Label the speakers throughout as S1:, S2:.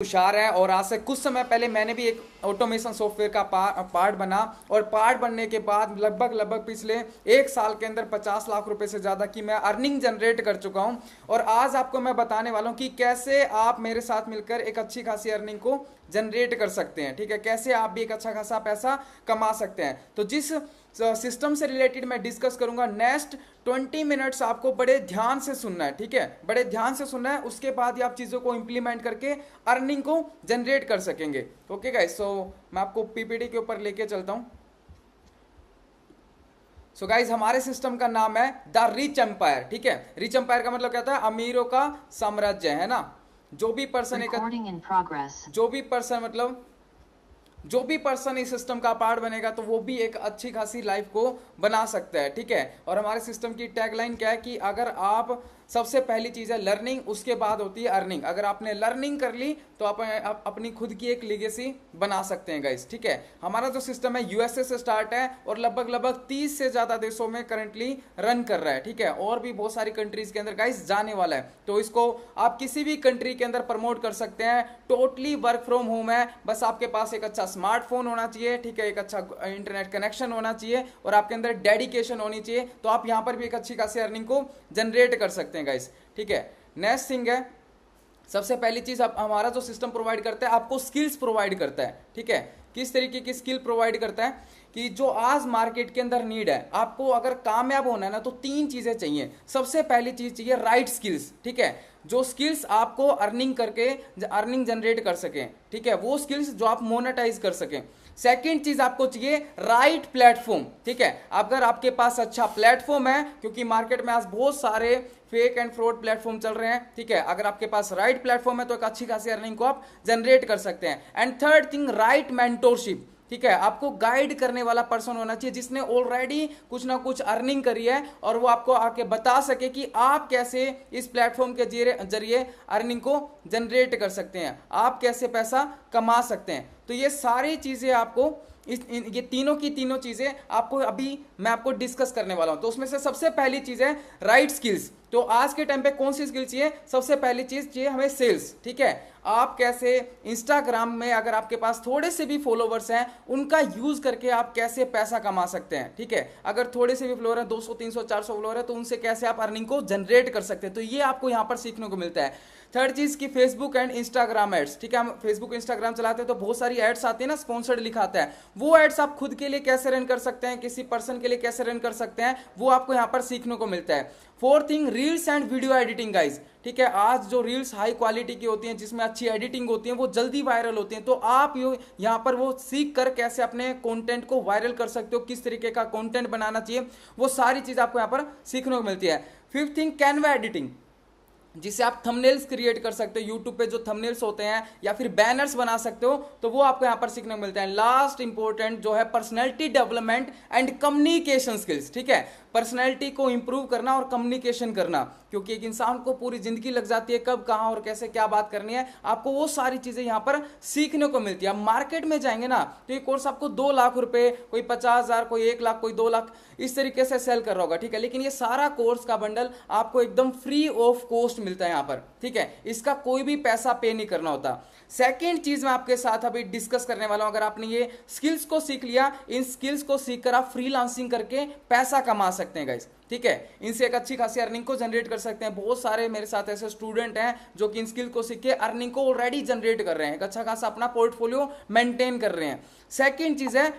S1: तुषार है और आज से कुछ समय पहले मैंने भी एक ऑटोमेशन सॉफ्टवेयर का पार्ट बना और पार्ट बनने के बाद लगभग पिछले एक साल के अंदर 50 लाख रुपए से ज़्यादा की मैं अर्निंग जनरेट कर चुका हूं। और आज आपको मैं बताने वाला हूं कि कैसे आप मेरे साथ मिलकर एक अच्छी खासी अर्निंग को जनरेट कर सकते हैं। ठीक है, कैसे आप भी एक अच्छा खासा पैसा कमा सकते हैं। तो जिस सिस्टम से रिलेटेड मैं डिस्कस करूंगा, नेक्स्ट 20 मिनट्स आपको बड़े ध्यान से सुनना है। ठीक है, बड़े ध्यान से सुनना है, उसके बाद ही आप चीज़ों को इंप्लीमेंट करके अर्निंग को जनरेट कर सकेंगे। ओके गाइस, सो मैं आपको पीपीटी के ऊपर लेके चलता हूं। सो गाइज, हमारे सिस्टम का नाम है द रिच एम्पायर। ठीक है, रिच एम्पायर का मतलब क्या होता है? अमीरों का साम्राज्य, है ना। जो भी पर्सन जो भी पर्सन इस सिस्टम का पार्ट बनेगा तो वो भी एक अच्छी खासी लाइफ को बना सकता है। ठीक है, और हमारे सिस्टम की टैगलाइन क्या है कि अगर आप सबसे पहली चीज़ है लर्निंग, उसके बाद होती है अर्निंग। अगर आपने लर्निंग कर ली तो आप अपनी खुद की एक लीगेसी बना सकते हैं गाइस। ठीक है, हमारा जो सिस्टम है यूएसए से स्टार्ट है और लगभग 30 से ज़्यादा देशों में करंटली रन कर रहा है। ठीक है, और भी बहुत सारी कंट्रीज के अंदर गाइस जाने वाला है, तो इसको आप किसी भी कंट्री के अंदर प्रमोट कर सकते हैं। टोटली वर्क फ्रॉम होम है, बस आपके पास एक अच्छा स्मार्टफोन होना चाहिए। ठीक है, एक अच्छा इंटरनेट कनेक्शन होना चाहिए और आपके अंदर डेडिकेशन होनी चाहिए, तो आप यहाँ पर भी एक अच्छी खासी अर्निंग को जनरेट कर सकते हैं गाइस। ठीक है, नेक्स्ट थिंग है, सबसे पहली चीज आप हमारा जो सिस्टम प्रोवाइड करता है आपको स्किल्स प्रोवाइड करता है। ठीक है, किस तरीके की स्किल प्रोवाइड करता है कि जो आज मार्केट के अंदर नीड है, आपको अगर कामयाब होना है ना तो 3 चीजें चाहिए। सबसे पहली चीज चाहिए राइट स्किल्स। ठीक है, जो स्किल्स आपको अर्निंग करके अर्निंग जनरेट कर सकें। ठीक है, वो स्किल्स जो आप मोनेटाइज कर सकें। सेकेंड चीज आपको चाहिए राइट प्लेटफॉर्म। ठीक है, अगर आपके पास अच्छा प्लेटफॉर्म है, क्योंकि मार्केट में आज बहुत सारे फेक एंड फ्रॉड प्लेटफॉर्म चल रहे हैं। ठीक है, अगर आपके पास राइट प्लेटफॉर्म है तो एक अच्छी खासी अर्निंग को आप जनरेट कर सकते हैं। And third thing, right mentorship. ठीक है, आपको गाइड करने वाला पर्सन होना चाहिए जिसने ऑलरेडी कुछ ना कुछ अर्निंग करी है और वो आपको आके बता सके कि आप कैसे इस प्लेटफॉर्म के जरिए अर्निंग को जनरेट कर सकते हैं, आप कैसे पैसा कमा सकते हैं। तो ये सारी चीजें आपको ये तीनों की तीनों चीजें आपको अभी मैं आपको डिस्कस करने वाला हूं। तो उसमें से सबसे पहली चीज है राइट स्किल्स। तो आज के टाइम पे कौन सी स्किल चाहिए? सबसे पहली चीज चाहिए हमें सेल्स। ठीक है, आप कैसे इंस्टाग्राम में अगर आपके पास थोड़े से भी फॉलोवर्स हैं उनका यूज करके आप कैसे पैसा कमा सकते हैं। ठीक है, अगर थोड़े से भी फॉलोवर है, 200 300 400 फॉलोवर है, तो उनसे कैसे आप अर्निंग को जनरेट कर सकते हैं। तो ये आपको यहां पर सीखने को मिलता है। थर्ड चीज की फेसबुक एंड इंस्टाग्राम एड्स। ठीक है, हम फेसबुक इंस्टाग्राम चलाते हैं तो बहुत सारी एड्स आती है ना, स्पॉन्सर्ड लिखा आता है। वो एड्स आप खुद के लिए कैसे रन कर सकते हैं, किसी पर्सन के लिए कैसे रन कर सकते हैं, वो आपको यहां पर सीखने को मिलता है। Fourth thing, reels and video editing guys. ठीक है, आज जो रील्स हाई क्वालिटी की होती हैं जिसमें अच्छी एडिटिंग होती है वो जल्दी वायरल होती हैं, तो आप यहाँ पर वो सीख कर कैसे अपने कंटेंट को वायरल कर सकते हो, किस तरीके का कंटेंट बनाना चाहिए, वो सारी चीज आपको यहाँ पर सीखने को मिलती है। फिफ्थ थिंग, कैनवा एडिटिंग, जिससे आप थंबनेल्स क्रिएट कर सकते हो। यूट्यूब पे जो थंबनेल्स होते हैं या फिर बैनर्स बना सकते हो, तो वो आपको यहां पर सीखने को मिलता है। लास्ट इंपॉर्टेंट जो है personality development and communication skills. ठीक है, पर्सनैलिटी को इंप्रूव करना और कम्युनिकेशन करना, क्योंकि एक इंसान को पूरी जिंदगी लग जाती है कब कहां और कैसे क्या बात करनी है, आपको वो सारी चीजें यहां पर सीखने को मिलती है। आप मार्केट में जाएंगे ना तो ये कोर्स आपको 2 लाख रुपए, कोई 50,000, कोई 1 लाख, कोई 2 लाख, इस तरीके से सेल कर रहा होगा। ठीक है, लेकिन ये सारा कोर्स का बंडल आपको एकदम फ्री ऑफ कॉस्ट मिलता है यहाँ पर। ठीक है, इसका कोई भी पैसा पे नहीं करना होता। सेकेंड चीज मैं आपके साथ अभी डिस्कस करने वाला हूं, अगर आपने ये स्किल्स को सीख लिया, इन स्किल्स को सीखकर आप फ्रीलांसिंग करके पैसा कमा सकते हैं गाइस। ठीक है, इनसे एक अच्छी खासी अर्निंग को जनरेट कर सकते हैं। बहुत सारे मेरे साथ ऐसे स्टूडेंट हैं जो कि इन स्किल को सीख के अर्निंग को ऑलरेडी जनरेट कर रहे हैं, एक अच्छा खासा अपना पोर्टफोलियो मेंटेन कर रहे हैं। सेकेंड चीज है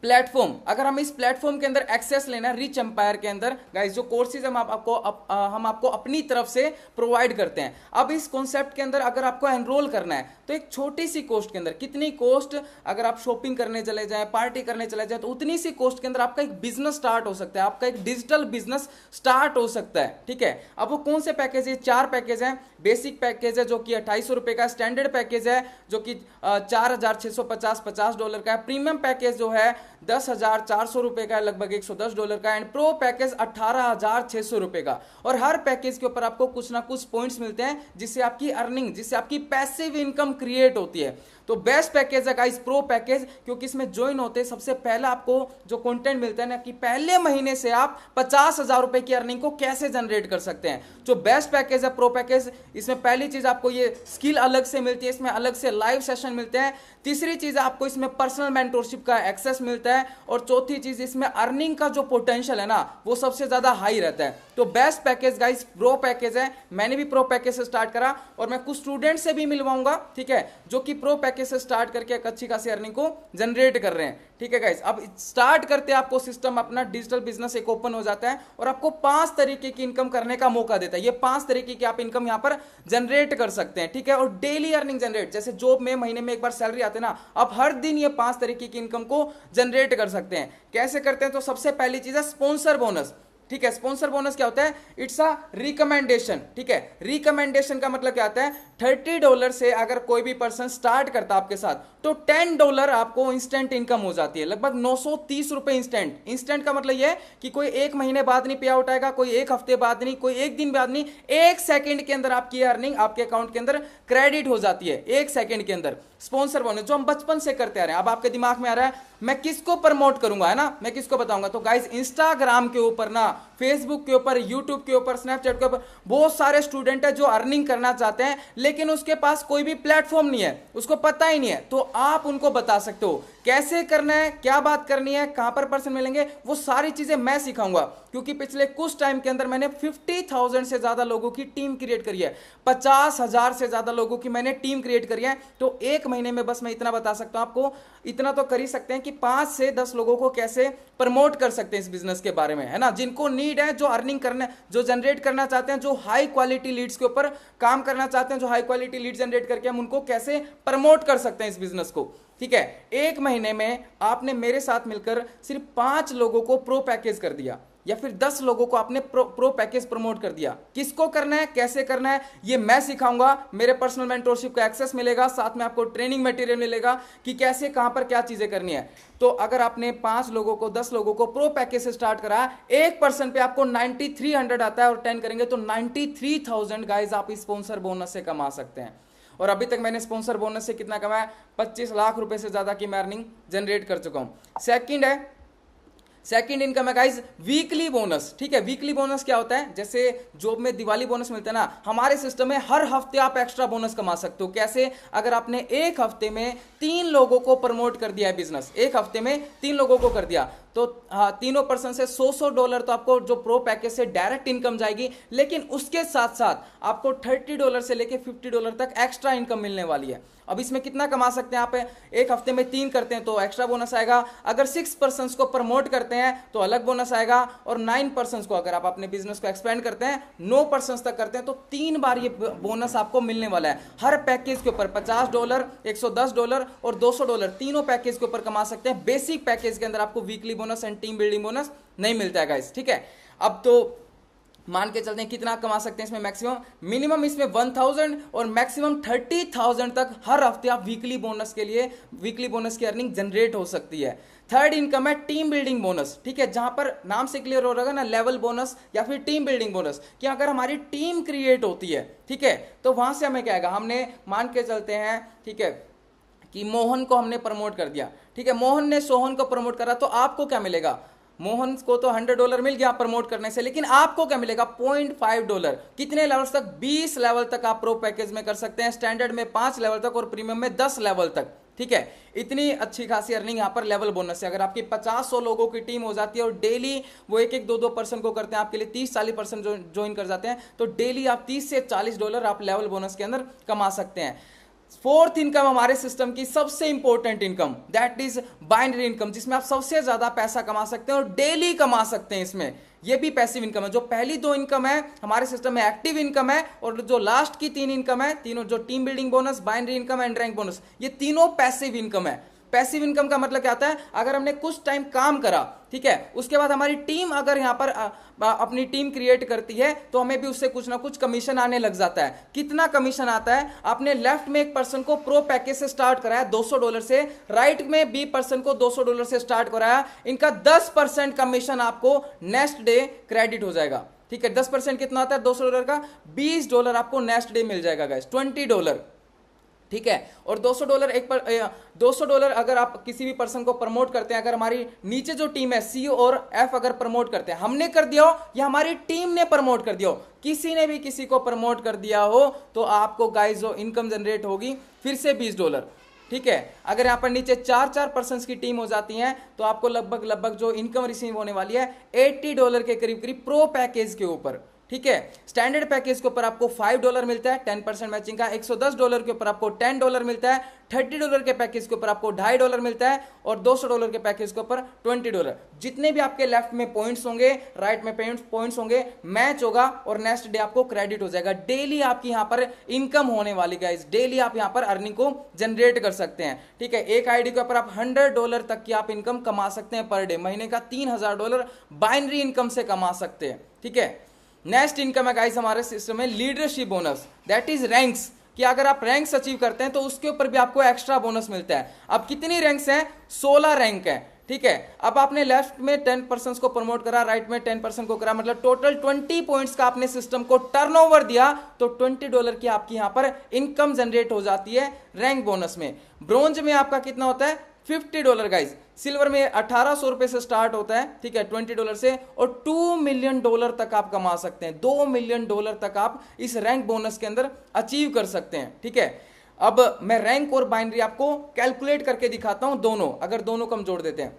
S1: प्लेटफॉर्म। अगर हम इस प्लेटफॉर्म के अंदर एक्सेस लेना है, रिच एम्पायर के अंदर गाइस, जो कोर्सेज हम आपको अपनी तरफ से प्रोवाइड करते हैं। अब इस कॉन्सेप्ट के अंदर अगर आपको एनरोल करना है तो एक छोटी सी कॉस्ट के अंदर, कितनी कॉस्ट, अगर आप शॉपिंग करने चले जाएं, पार्टी करने चले जाएं, तो उतनी सी कॉस्ट के अंदर आपका एक बिजनेस स्टार्ट हो सकता है, आपका एक डिजिटल बिजनेस स्टार्ट हो सकता है। ठीक है, अब वो कौन से पैकेज है? 4 पैकेज हैं। बेसिक पैकेज है जो कि 2800 रुपए का, स्टैंडर्ड पैकेज है जो कि $4,650 $50 का है, प्रीमियम पैकेज जो है 10,400 का, लगभग $110 का, एंड प्रो पैकेज 18,600 का। और हर पैकेज के ऊपर आपको कुछ ना कुछ पॉइंट्स मिलते हैं जिससे आपकी अर्निंग, जिससे आपकी पैसिव इनकम क्रिएट होती है। तो बेस्ट पैकेज है गाइस प्रो पैकेज, क्योंकि इसमें ज्वाइन होते सबसे पहला आपको जो कंटेंट मिलता है ना कि पहले महीने से आप 50,000 रुपए की अर्निंग को कैसे जनरेट कर सकते हैं। जो बेस्ट पैकेज है प्रो पैकेज, इसमें पहली चीज आपको ये स्किल अलग से मिलती है, इसमें अलग से लाइव सेशन मिलते हैं। तीसरी चीज आपको इसमें पर्सनल मेंटोरशिप का एक्सेस मिलता है। और चौथी चीज इसमें अर्निंग का जो पोटेंशियल है ना वो सबसे ज्यादा हाई रहता है। तो best package guys pro package है। मैंने भी प्रो पैकेज से स्टार्ट करा और मैं कुछ स्टूडेंट से भी मिलवाऊंगा, ठीक है, जो कि प्रो पैकेज से स्टार्ट करके एक अच्छी खासी अर्निंग को जनरेट कर रहे हैं। ठीक है गाइस, अब स्टार्ट करते हैं आपको सिस्टम अपना डिजिटल बिजनेस एक ओपन हो जाता है और आपको 5 तरीके की इनकम करने का मौका देता है। ये 5 तरीके की आप इनकम यहां पर जनरेट कर सकते हैं, ठीक है। और डेली अर्निंग जनरेट, जैसे जॉब में महीने में एक बार सैलरी आते हैं ना, आप हर दिन ये 5 तरीके की इनकम को जनरेट कर सकते हैं। कैसे करते हैं? तो सबसे पहली चीज है स्पॉन्सर बोनस, ठीक है। स्पॉन्सर बोनस क्या होता है? इट्स अ रिकमेंडेशन, ठीक है। रिकमेंडेशन का मतलब क्या आता है? $30 से अगर कोई भी पर्सन स्टार्ट करता है आपके साथ तो $10 आपको इंस्टेंट इनकम हो जाती है, लगभग 930 रुपए इंस्टेंट। इंस्टेंट का मतलब यह है कि कोई एक महीने बाद नहीं पे आउट आएगा, कोई एक हफ्ते बाद नहीं, कोई एक दिन बाद नहीं, 1 सेकंड के अंदर आपकी अर्निंग आपके अकाउंट के अंदर क्रेडिट हो जाती है, 1 सेकंड के अंदर। स्पॉन्सर बोनस जो हम बचपन से करते आ रहे हैं। अब आपके दिमाग में आ रहा है मैं किसको प्रमोट करूंगा, है ना, मैं किसको बताऊंगा? तो गाइस इंस्टाग्राम के ऊपर ना, फेसबुक के ऊपर, यूट्यूब के ऊपर, स्नैपचैट के ऊपर बहुत सारे स्टूडेंट है जो अर्निंग करना चाहते हैं लेकिन उसके पास कोई भी प्लेटफॉर्म नहीं है, उसको पता ही नहीं है। तो आप उनको बता सकते हो कैसे करना है, क्या बात करनी है, कहां पर पर्सन मिलेंगे, वो सारी चीजें मैं सिखाऊंगा। क्योंकि पिछले कुछ टाइम के अंदर मैंने 50,000 से ज्यादा लोगों की टीम क्रिएट करी है, 50,000 से ज्यादा लोगों की मैंने टीम क्रिएट करी है। तो एक महीने में बस मैं इतना बता सकता हूं आपको, इतना तो कर ही सकते हैं कि 5 से 10 लोगों को कैसे प्रमोट कर सकते हैं इस बिजनेस के बारे में, है ना। जिनको नीड है, जो अर्निंग करना, जो जनरेट करना चाहते हैं, जो हाई क्वालिटी लीड्स के ऊपर काम करना चाहते हैं, जो हाई क्वालिटी लीड जनरेट करके हम उनको कैसे प्रमोट कर सकते हैं इस बिजनेस को, ठीक है। एक महीने में आपने मेरे साथ मिलकर सिर्फ 5 लोगों को प्रो पैकेज कर दिया या फिर 10 लोगों को आपने प्रो पैकेज प्रमोट कर दिया। किसको करना है, कैसे करना है, ये मैं सिखाऊंगा। मेरे पर्सनल मेंटोरशिप का एक्सेस मिलेगा, साथ में आपको ट्रेनिंग मटेरियल मिलेगा कि कैसे कहां पर क्या चीजें करनी है। तो अगर आपने 5 लोगों को, 10 लोगों को प्रो पैकेज से स्टार्ट करा, एक पर्सन पे आपको 9300 आता है और 10 करेंगे तो 93,000 गाइज आप स्पॉन्सर बोनस से कमा सकते हैं। और अभी तक मैंने स्पॉन्सर बोनस से कितना कमाया? 25 लाख रुपए से ज्यादा की मैं अर्निंग जनरेट कर चुका हूं। सेकंड इनकम है गाइज वीकली बोनस, ठीक है। वीकली बोनस क्या होता है? जैसे जॉब में दिवाली बोनस मिलता है ना, हमारे सिस्टम में हर हफ्ते आप एक्स्ट्रा बोनस कमा सकते हो। कैसे? अगर आपने एक हफ्ते में 3 लोगों को प्रमोट कर दिया है बिजनेस, एक हफ्ते में 3 लोगों को कर दिया, तो हाँ, तीनों पर्सन से $100 तो आपको जो प्रो पैकेज से डायरेक्ट इनकम जाएगी, लेकिन उसके साथ साथ आपको $30 से लेके $50 तक एक्स्ट्रा इनकम मिलने वाली है। अब इसमें कितना कमा सकते हैं आप? एक हफ्ते में 3 करते हैं तो एक्स्ट्रा बोनस आएगा, अगर 6 पर्सन को प्रमोट करते हैं तो अलग बोनस आएगा, और 9 पर्सन को, अगर आप अपने बिजनेस को एक्सपेंड करते हैं, 9 पर्सन तक करते हैं तो 3 बार ये बोनस आपको मिलने वाला है। हर पैकेज के ऊपर $50, $110 और $200 तीनों पैकेज के ऊपर कमा सकते हैं। बेसिक पैकेज के अंदर आपको weekly bonus and team building bonus नहीं मिलता है गाइस, ठीक है। अब तो मान के चलते हैं कितना कमा सकते हैं इसमें मैक्सिमम, मिनिमम इसमें 1000 और मैक्सिमम 30,000 तक हर हफ्ते आप वीकली बोनस के लिए, वीकली बोनस की अर्निंग जनरेट हो सकती है। थर्ड इनकम है टीम बिल्डिंग बोनस, ठीक है, जहां पर नाम से क्लियर हो रहा है ना, लेवल बोनस या फिर टीम बिल्डिंग बोनस, कि अगर हमारी टीम क्रिएट होती है, ठीक है, तो वहां से हमें क्या आएगा? हमने मान के चलते हैं, ठीक है, कि मोहन को हमने प्रमोट कर दिया, ठीक है, मोहन ने सोहन को प्रमोट करा, तो आपको क्या मिलेगा? मोहन को तो $100 मिल गया प्रमोट करने से, लेकिन आपको क्या मिलेगा? $0.5। कितने लेवल्स तक? 20 लेवल तक आप प्रो पैकेज में कर सकते हैं, स्टैंडर्ड में 5 लेवल तक और प्रीमियम में 10 लेवल तक, ठीक है। इतनी अच्छी खासी अर्निंग यहाँ पर लेवल बोनस है। अगर आपकी 50-100 लोगों की टीम हो जाती है और डेली वो 1-1, 2-2 पर्सन को करते हैं, आपके लिए 30-40 पर्सन ज्वाइन कर जाते हैं, तो डेली आप $30 से $40 आप लेवल बोनस के अंदर कमा सकते हैं। फोर्थ इनकम हमारे सिस्टम की सबसे important income, that is binary income, जिसमें आप सबसे ज्यादा पैसा कमा सकते हैं और डेली कमा सकते हैं। इसमें ये भी पैसिव इनकम है। जो पहली 2 इनकम है हमारे सिस्टम में एक्टिव इनकम है, और जो लास्ट की 3 इनकम है, तीनों, जो team building bonus, binary income and rank bonus, ये तीनों पैसिव इनकम है। पैसिव इनकम का मतलब क्या आता है, अगर हमने कुछ टाइम काम करा, ठीक है, उसके बाद हमारी टीम अगर यहाँ पर अपनी टीम क्रिएट करती है तो हमें भी उससे कुछ ना कुछ कमीशन आने लग जाता है। कितना कमीशन आता है, आपने लेफ्ट में एक पर्सन को प्रो पैकेज से स्टार्ट कराया $200 से, राइट में बी पर्सन को $200 से स्टार्ट कराया, इनका 10% कमीशन आपको नेक्स्ट डे क्रेडिट हो जाएगा, ठीक है। 10% कितना आता है $200 का, $20 आपको नेक्स्ट डे मिल जाएगा गाइस, $20, ठीक है। और $200 $200 अगर आप किसी भी पर्सन को प्रमोट करते हैं, अगर हमारी नीचे जो टीम है सी और एफ अगर प्रमोट करते हैं, हमने कर दिया हो या हमारी टीम ने प्रमोट कर दिया हो, किसी ने भी किसी को प्रमोट कर दिया हो, तो आपको गाइस जो इनकम जनरेट होगी फिर से $20, ठीक है। अगर यहाँ पर नीचे 4 पर्सन की टीम हो जाती है तो आपको लगभग जो इनकम रिसीव होने वाली है $80 के करीब करीब प्रो पैकेज के ऊपर, ठीक है। स्टैंडर्ड पैकेज के ऊपर आपको $5 मिलता है 10% मैचिंग का, $110 के ऊपर आपको $10 मिलता है, $30 के पैकेज के ऊपर आपको $2.5 मिलता है, और $200 के पैकेज के ऊपर $20। जितने भी आपके लेफ्ट में पॉइंट्स होंगे, राइट में पॉइंट्स होंगे, मैच होगा और नेक्स्ट डे आपको क्रेडिट हो जाएगा। डेली आपकी यहाँ पर इनकम होने वाली गाइस, डेली आप यहाँ पर अर्निंग को जनरेट कर सकते हैं, ठीक है। एक आईडी के ऊपर आप $100 तक की आप इनकम कमा सकते हैं पर डे, महीने का $3000 बाइनरी इनकम से कमा सकते हैं, ठीक है। नेक्स्ट इनकम है गाइस हमारे सिस्टम में leadership bonus, that is ranks, कि अगर आप रैंक्स अचीव करते हैं तो उसके ऊपर भी आपको एक्स्ट्रा बोनस मिलता है। अब कितनी रैंक्स हैं, 16 रैंक है, ठीक है। अब आपने लेफ्ट में 10 पर्सन को प्रमोट करा, राइट में 10 पर्सन को करा, मतलब टोटल 20 पॉइंट्स का आपने सिस्टम को टर्नओवर दिया, तो $20 की आपकी यहां पर इनकम जनरेट हो जाती है रैंक बोनस में। ब्रोंज में आपका कितना होता है, $50 गाइस। सिल्वर में $1800 से स्टार्ट होता है, ठीक है, $20 से, और $2 मिलियन तक आप कमा सकते हैं। $2 मिलियन तक आप इस रैंक बोनस के अंदर अचीव कर सकते हैं, ठीक है। अब मैं रैंक और बाइनरी आपको कैलकुलेट करके दिखाता हूं दोनों, अगर दोनों को हम जोड़ देते हैं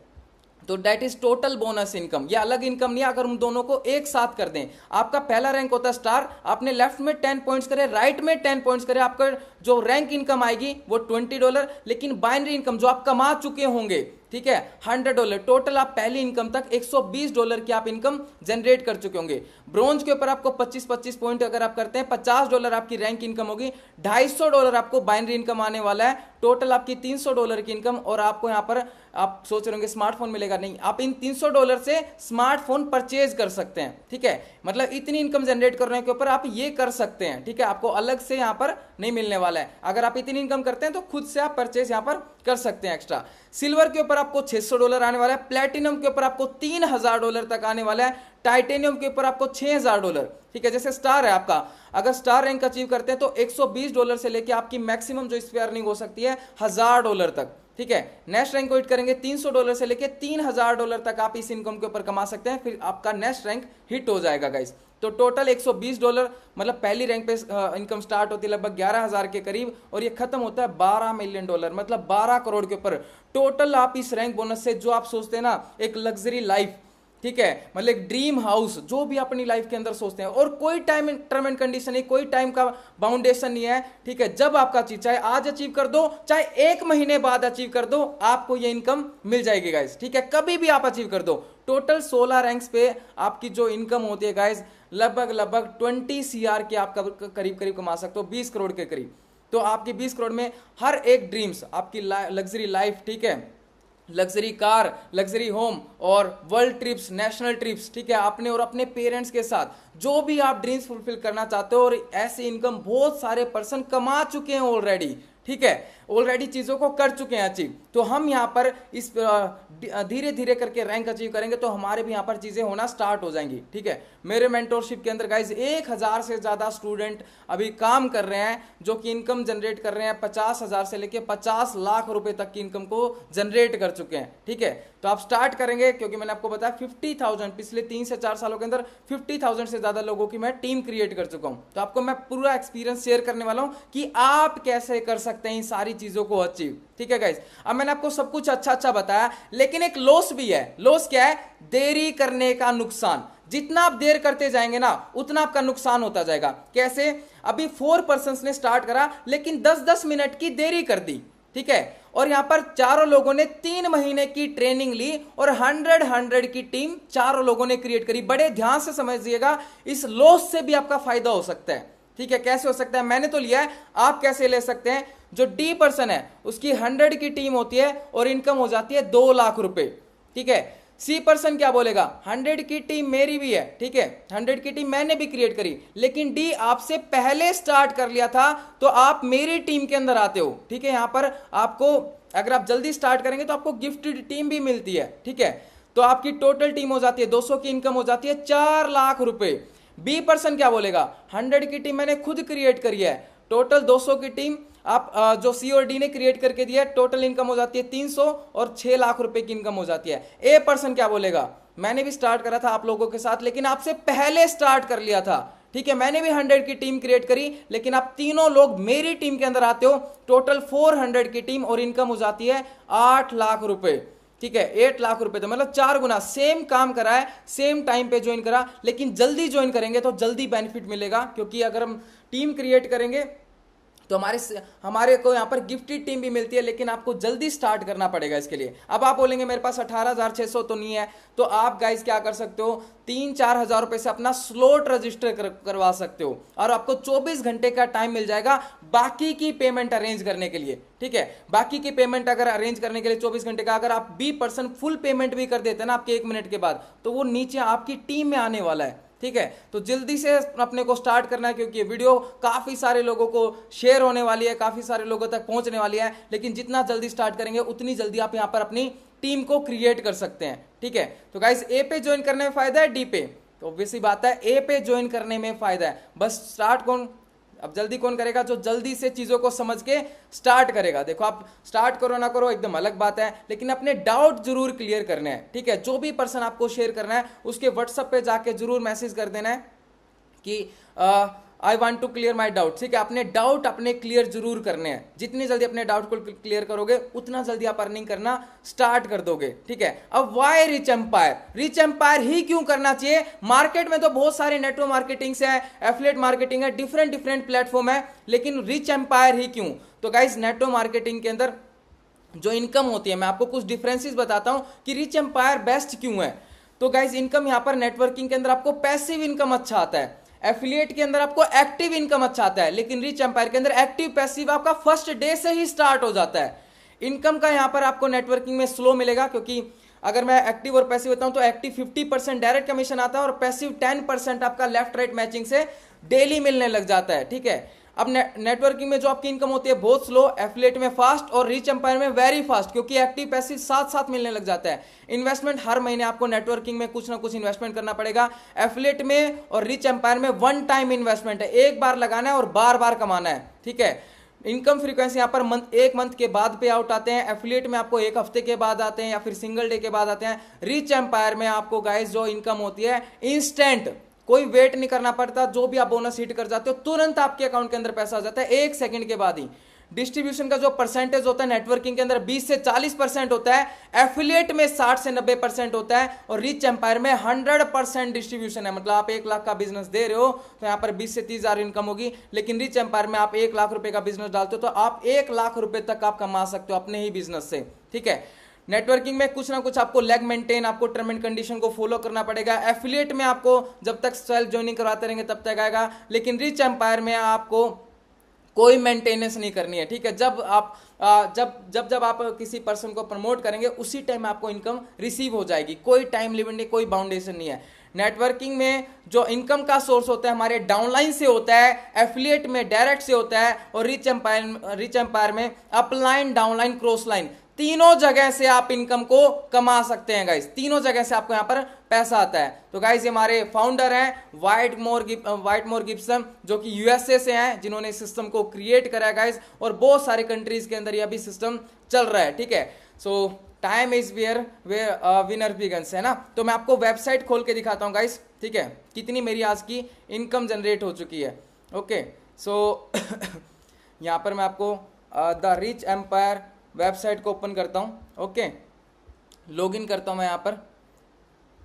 S1: तो that is total bonus income. ये अलग इनकम नहीं है, अगर हम दोनों को एक साथ कर दें। आपका पहला रैंक होता है स्टार, आपने लेफ्ट में 10 पॉइंट्स करे, राइट में 10 पॉइंट्स करे, आपका जो रैंक इनकम आएगी वो $20, लेकिन बाइनरी इनकम जो आप कमा चुके होंगे, ठीक है, $100, टोटल आप पहली इनकम तक $120 की आप इनकम जनरेट कर चुके होंगे। ब्रोंज के ऊपर आपको 25 पॉइंट अगर आप करते हैं, $50 आपकी रैंक इनकम होगी, $250 आपको बाइनरी इनकम आने वाला है, टोटल आपकी $300 की इनकम। और आपको यहां पर आप सोच रहे होंगे स्मार्टफोन मिलेगा, नहीं, आप इन $300 से स्मार्टफोन परचेज कर सकते हैं, ठीक है। मतलब इतनी इनकम जनरेट करने के ऊपर आप ये कर सकते हैं, ठीक है, आपको अलग से यहां पर नहीं मिलने वाला है। अगर आप इतनी इनकम करते हैं तो खुद से आप परचेज यहां पर कर सकते हैं एक्स्ट्रा। सिल्वर के ऊपर आपको $600 आने वाला है, प्लेटिनम के ऊपर आपको $3000 तक आने वाला है, टाइटेनियम के ऊपर आपको $6000, ठीक है। जैसे स्टार है आपका, अगर स्टार रैंक अचीव करते हैं तो $120 से लेके आपकी मैक्सिमम जो इस पे अर्निंग हो सकती है $1000 तक, ठीक है। नेक्स्ट रैंक को हिट करेंगे $300 से लेके $3000 तक आप इस इनकम के ऊपर कमा सकते हैं, फिर आपका नेक्स्ट रैंक हिट हो जाएगा गाइस। तो टोटल $120, मतलब पहली रैंक पे इनकम स्टार्ट होती है लगभग 11000 के करीब, और ये खत्म होता है $12 मिलियन, मतलब 12 करोड़ के ऊपर। टोटल आप इस रैंक बोनस से जो आप सोचते हैं ना, एक लग्जरी लाइफ, ठीक है, मतलब एक ड्रीम हाउस, जो भी अपनी लाइफ के अंदर सोचते हैं, और कोई टाइम टर्म एंड कंडीशन नहीं, कोई टाइम का बाउंडेशन नहीं है, ठीक है। जब आपका चीज चाहे आज अचीव कर दो, चाहे 1 महीने बाद अचीव कर दो, आपको ये इनकम मिल जाएगी गाइस, ठीक है, कभी भी आप अचीव कर दो। टोटल 16 रैंक्स पे आपकी जो इनकम होती है गाइस, लगभग 20 CR के आप करीब कमा सकते हो, 20 करोड़ के करीब। तो आपकी 20 करोड़ में हर एक ड्रीम्स, आपकी लग्जरी लाइफ, ठीक है, लग्जरी कार, लग्जरी होम और वर्ल्ड ट्रिप्स, नेशनल ट्रिप्स, ठीक है, अपने और अपने पेरेंट्स के साथ जो भी आप ड्रीम्स फुलफिल करना चाहते हो, और ऐसी इनकम बहुत सारे पर्सन कमा चुके हैं ऑलरेडी, ठीक है, ऑलरेडी चीजों को कर चुके हैं अचीव। तो हम यहाँ पर इस धीरे धीरे करके रैंक अचीव करेंगे तो हमारे भी यहाँ पर चीजें होना स्टार्ट हो जाएंगी, ठीक है। मेरे मेंटोरशिप के अंदर गाइज 1000 से ज्यादा स्टूडेंट अभी काम कर रहे हैं, जो कि इनकम जनरेट कर रहे हैं 50,000 से लेके 50 लाख रुपए तक की इनकम को जनरेट कर चुके हैं, ठीक है। तो आप स्टार्ट करेंगे, क्योंकि मैंने आपको बताया 50,000 पिछले 3 से 4 सालों के अंदर 50,000 से ज्यादा लोगों की मैं टीम क्रिएट कर चुका हूं। तो आपको मैं पूरा एक्सपीरियंस शेयर करने वाला हूं कि आप कैसे कर सकते हैं इन सारी चीजों को अचीव, ठीक है गाइस। अब मैंने आपको सब कुछ अच्छा बताया, लेकिन एक लॉस भी है। लॉस क्या है? देरी करने का नुकसान। जितना आप देर करते जाएंगे ना, उतना आपका नुकसान होता जाएगा। कैसे? अभी 4 पर्सन्स ने स्टार्ट करा, लेकिन 10-10 मिनट की देरी कर दी, ठीक है। और यहां पर चारों लोगों ने 3 महीने की ट्रेनिंग ली और 100 की टीम चारों लोगों ने क्रिएट करी। बड़े ध्यान से समझिएगा, इस लॉस से भी आपका फायदा हो सकता है, ठीक है, कैसे हो सकता है? मैंने तो लिया है, आप कैसे ले सकते हैं? जो डी पर्सन है उसकी 100 की टीम होती है और इनकम हो जाती है 2 लाख रुपए, ठीक है। सी पर्सन क्या बोलेगा? 100 की टीम मेरी भी है, ठीक है, 100 की टीम मैंने भी क्रिएट करी, लेकिन डी आपसे पहले स्टार्ट कर लिया था तो आप मेरी टीम के अंदर आते हो, ठीक है। यहां पर आपको, अगर आप जल्दी स्टार्ट करेंगे तो आपको गिफ्टेड टीम भी मिलती है, ठीक है। तो आपकी टोटल टीम हो जाती है 200 की इनकम हो जाती है 4 लाख रुपए। बी पर्सन क्या बोलेगा? 100 की टीम मैंने खुद क्रिएट करी है, टोटल 200 की टीम आप जो सी और डी ने क्रिएट करके दिया है, टोटल इनकम हो जाती है 300 और 6 लाख रुपए की इनकम हो जाती है। ए पर्सन क्या बोलेगा? मैंने भी स्टार्ट करा था आप लोगों के साथ, लेकिन आपसे पहले स्टार्ट कर लिया था, ठीक है। मैंने भी 100 की टीम क्रिएट करी, लेकिन आप तीनों लोग मेरी टीम के अंदर आते हो, टोटल 400 की टीम और इनकम हो जाती है 8 लाख रुपए, ठीक है। 8 लाख रुपए, तो मतलब 4 गुना। सेम काम करा है, सेम टाइम पे ज्वाइन करा, लेकिन जल्दी ज्वाइन करेंगे तो जल्दी बेनिफिट मिलेगा, क्योंकि अगर हम टीम क्रिएट करेंगे तो हमारे को यहाँ पर गिफ्टेड टीम भी मिलती है, लेकिन आपको जल्दी स्टार्ट करना पड़ेगा इसके लिए। अब आप बोलेंगे मेरे पास 18,600 तो नहीं है, तो आप गाइस क्या कर सकते हो? 3-4 हजार रुपए से अपना स्लॉट रजिस्टर करवा सकते हो और आपको 24 घंटे का टाइम मिल जाएगा बाकी की पेमेंट अरेंज करने के लिए, ठीक है। बाकी की पेमेंट अगर अरेंज करने के लिए 24 घंटे का, अगर आप बी पर्सन फुल पेमेंट भी कर देते हैं ना आपके 1 मिनट के बाद, तो वो नीचे आपकी टीम में आने वाला है, ठीक है। तो जल्दी से अपने को स्टार्ट करना है, क्योंकि ये वीडियो काफी सारे लोगों को शेयर होने वाली है, काफी सारे लोगों तक पहुंचने वाली है, लेकिन जितना जल्दी स्टार्ट करेंगे उतनी जल्दी आप यहां पर अपनी टीम को क्रिएट कर सकते हैं, ठीक है। तो गाइस, ए पे ज्वाइन करने में फायदा है, डी पे? तो ऑब्वियसली बात है, ए पे ज्वाइन करने में फायदा है। बस स्टार्ट अब जल्दी कौन करेगा? जो जल्दी से चीजों को समझ के स्टार्ट करेगा। देखो, आप स्टार्ट करो ना करो एकदम अलग बात है, लेकिन अपने डाउट जरूर क्लियर करने हैं, ठीक है। जो भी पर्सन आपको शेयर करना है उसके व्हाट्सएप पे जाके जरूर मैसेज कर देना है कि I want to clear my doubt, ठीक है। अपने डाउट अपने क्लियर जरूर करने हैं। जितनी जल्दी अपने डाउट को क्लियर करोगे उतना जल्दी आप अर्निंग करना स्टार्ट कर दोगे, ठीक है। अब why Rich Empire? Rich Empire ही क्यों करना चाहिए? मार्केट में तो बहुत सारे नेटवर्क मार्केटिंग है, एफिलिएट मार्केटिंग है, डिफरेंट प्लेटफॉर्म है, लेकिन रिच एम्पायर ही क्यों? तो गाइस, नेटवर्क मार्केटिंग के अंदर जो इनकम होती है, मैं आपको कुछ डिफरेंसेस बताता हूं कि रिच एम्पायर बेस्ट क्यों है। तो गाइस, इनकम यहां पर नेटवर्किंग के अंदर आपको पैसिव इनकम अच्छा आता है, एफिलिएट के अंदर आपको एक्टिव इनकम अच्छा आता है, लेकिन रिच एम्पायर के अंदर एक्टिव पैसिव आपका फर्स्ट डे से ही स्टार्ट हो जाता है। इनकम का यहां पर आपको नेटवर्किंग में स्लो मिलेगा, क्योंकि अगर मैं एक्टिव और पैसिव बताऊं तो एक्टिव 50% डायरेक्ट कमीशन आता है और पैसिव 10% आपका लेफ्ट राइट मैचिंग से डेली मिलने लग जाता है, ठीक है। अब नेटवर्किंग में जो आपकी इनकम होती है बहुत स्लो, एफिलिएट में फास्ट और रिच एम्पायर में वेरी फास्ट, क्योंकि एक्टिव पैसिव साथ साथ मिलने लग जाता है। इन्वेस्टमेंट हर महीने आपको नेटवर्किंग में कुछ ना कुछ इन्वेस्टमेंट करना पड़ेगा। एफिलिएट में और रिच एम्पायर में वन टाइम इन्वेस्टमेंट है, एक बार लगाना है और बार बार कमाना है, ठीक है। इनकम फ्रीक्वेंसी यहाँ पर एक मंथ के बाद पे आउट आते हैं, एफिलिएट में आपको एक हफ्ते के बाद आते हैं या फिर सिंगल डे के बाद आते हैं। रिच एम्पायर में आपको गाइस जो इनकम होती है इंस्टेंट, कोई वेट नहीं करना पड़ता, जो भी आप बोनस हिट कर जाते हो तुरंत आपके अकाउंट के अंदर पैसा आ जाता है 1 सेकंड के बाद ही। डिस्ट्रीब्यूशन का जो परसेंटेज होता है नेटवर्किंग के अंदर 20 से 40% होता है, एफिलिएट में 60 से 90% होता है और रिच एम्पायर में 100% डिस्ट्रीब्यूशन है। मतलब आप 1 लाख का बिजनेस दे रहे हो तो यहाँ पर 20 से 30 हजार इनकम होगी, लेकिन रिच एम्पायर में आप 1 लाख रुपए का बिजनेस डालते हो तो आप 1 लाख रुपए तक आप कमा सकते हो अपने ही बिजनेस से, ठीक है। नेटवर्किंग में कुछ ना कुछ आपको लेग मेंटेन, आपको टर्म एंड कंडीशन को फॉलो करना पड़ेगा। एफिलिएट में आपको जब तक सेल्फ ज्वाइनिंग करवाते रहेंगे तब तक आएगा, लेकिन रिच एम्पायर में आपको कोई मेंटेनेंस नहीं करनी है, ठीक है। जब आप किसी पर्सन को प्रमोट करेंगे उसी टाइम आपको इनकम रिसीव हो जाएगी, कोई टाइम लिमिट नहीं, कोई बाउंडेशन नहीं है। नेटवर्किंग में जो इनकम का सोर्स होता है हमारे डाउनलाइन से होता है, एफिलिएट में डायरेक्ट से होता है और रिच एम्पायर में अपलाइन, डाउनलाइन, क्रॉस लाइन, तीनों जगह से आप इनकम को कमा सकते हैं गाइस। तीनों जगह से आपको यहां पर पैसा आता है। तो गाइस, ये हमारे फाउंडर हैं वाइट मोर गिब्सन, जो कि यूएसए से हैं, जिन्होंने इस सिस्टम को क्रिएट करा है गाइस, और बहुत सारे कंट्रीज के अंदर यह भी सिस्टम चल रहा है, ठीक है। So time is where winner begins, है ना। तो मैं आपको वेबसाइट खोल के दिखाता हूं गाइस, ठीक है, कितनी मेरी आज की इनकम जनरेट हो चुकी है। ओके, सो यहां पर मैं आपको द रिच एम्पायर वेबसाइट को ओपन करता हूं। ओके, लॉगिन करता हूं मैं यहां पर,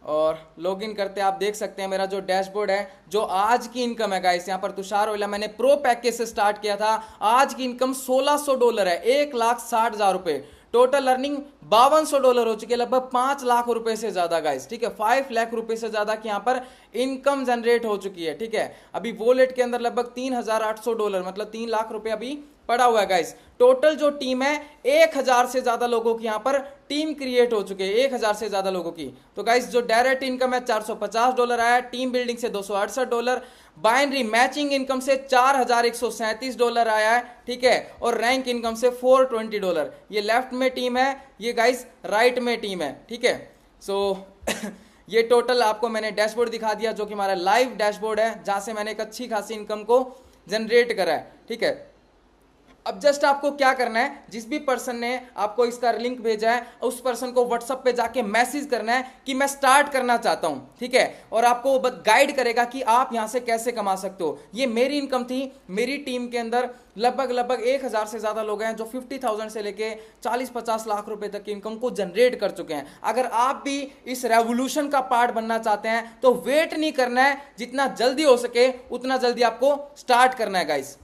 S1: और लॉगिन करते आप देख सकते हैं मेरा जो डैशबोर्ड है, जो आज की इनकम है गाइस। यहां पर तुषार ओइला मैंने प्रो पैकेज से स्टार्ट किया था, आज की इनकम $1600 है, $1,60,000 रुपए। टोटल अर्निंग $5200 हो चुकी है, लगभग 5 लाख रुपए से ज्यादा गाइस, ठीक है, 5 लाख रुपए से ज्यादा की यहाँ पर इनकम जनरेट हो चुकी है, ठीक है। अभी वॉलेट के अंदर लगभग $3800 मतलब 3 लाख रुपए अभी पड़ा हुआ है गाइस। टोटल जो टीम है 1000 से ज्यादा लोगों की यहाँ पर टीम क्रिएट हो चुके हैं, 1000 से ज्यादा लोगों की। तो गाइस जो डायरेक्ट इनकम है $450 आया, टीम बिल्डिंग से $268, बाइनरी मैचिंग इनकम से $4137 आया है, ठीक है, और रैंक इनकम से $420। ये लेफ्ट में टीम है, ये गाइस राइट में टीम है, ठीक है। सो ये टोटल आपको मैंने डैशबोर्ड दिखा दिया, जो कि हमारा लाइव डैशबोर्ड है, जहां से मैंने एक अच्छी खासी इनकम को जनरेट करा है, ठीक है। अब जस्ट आपको क्या करना है, जिस भी पर्सन ने आपको इसका लिंक भेजा है उस पर्सन को व्हाट्सएप पे जाके मैसेज करना है कि मैं स्टार्ट करना चाहता हूं, ठीक है, और आपको वो गाइड करेगा कि आप यहां से कैसे कमा सकते हो। ये मेरी इनकम थी, मेरी टीम के अंदर लगभग 1000 से ज्यादा लोग हैं जो 50,000 से लेके 40-50 लाख रुपए तक की इनकम को जनरेट कर चुके हैं। अगर आप भी इस रेवोल्यूशन का पार्ट बनना चाहते हैं तो वेट नहीं करना है, जितना जल्दी हो सके उतना जल्दी आपको स्टार्ट करना है गाइस।